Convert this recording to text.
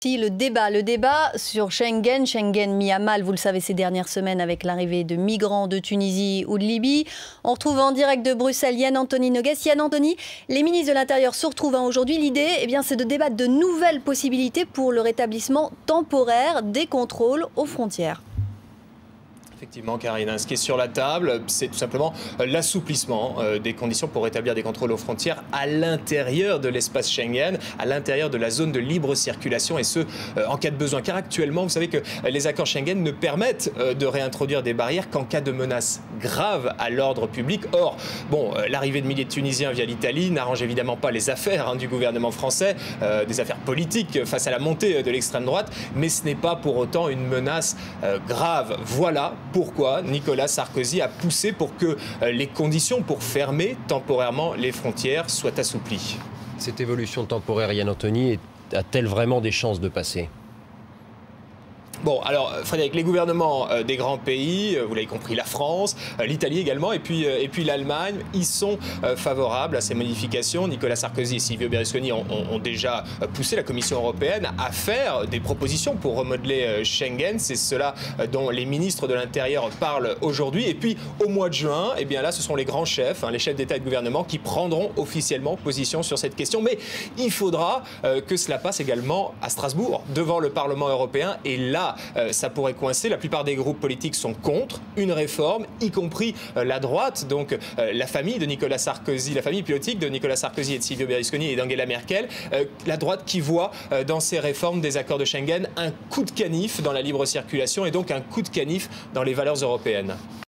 Si le débat sur Schengen mis à mal, vous le savez, ces dernières semaines avec l'arrivée de migrants de Tunisie ou de Libye. On retrouve en direct de Bruxelles Yann Anthony Noguès. Yann Anthony, les ministres de l'Intérieur se retrouvent aujourd'hui. L'idée, c'est de débattre de nouvelles possibilités pour le rétablissement temporaire des contrôles aux frontières. Effectivement, Karine, ce qui est sur la table, c'est tout simplement l'assouplissement des conditions pour rétablir des contrôles aux frontières à l'intérieur de l'espace Schengen, à l'intérieur de la zone de libre circulation, et ce, en cas de besoin. Car actuellement, vous savez que les accords Schengen ne permettent de réintroduire des barrières qu'en cas de menace grave à l'ordre public. Or, l'arrivée de milliers de Tunisiens via l'Italie n'arrange évidemment pas les affaires du gouvernement français, des affaires politiques face à la montée de l'extrême droite, mais ce n'est pas pour autant une menace grave. Voilà pourquoi Nicolas Sarkozy a poussé pour que les conditions pour fermer temporairement les frontières soient assouplies. Cette évolution temporaire, Yann Anthony, a-t-elle vraiment des chances de passer ? Bon, alors Frédéric, les gouvernements des grands pays, vous l'avez compris, la France, l'Italie également, et puis l'Allemagne, ils sont favorables à ces modifications. Nicolas Sarkozy et Silvio Berlusconi ont déjà poussé la Commission européenne à faire des propositions pour remodeler Schengen. C'est cela dont les ministres de l'Intérieur parlent aujourd'hui. Et puis au mois de juin, là, ce sont les grands chefs, les chefs d'État et de gouvernement qui prendront officiellement position sur cette question. Mais il faudra que cela passe également à Strasbourg, devant le Parlement européen. Et là, ça pourrait coincer. La plupart des groupes politiques sont contre une réforme, y compris la droite, donc la famille de Nicolas Sarkozy, la famille politique de Nicolas Sarkozy et de Silvio Berlusconi et d'Angela Merkel, la droite qui voit dans ces réformes des accords de Schengen un coup de canif dans la libre circulation et donc un coup de canif dans les valeurs européennes.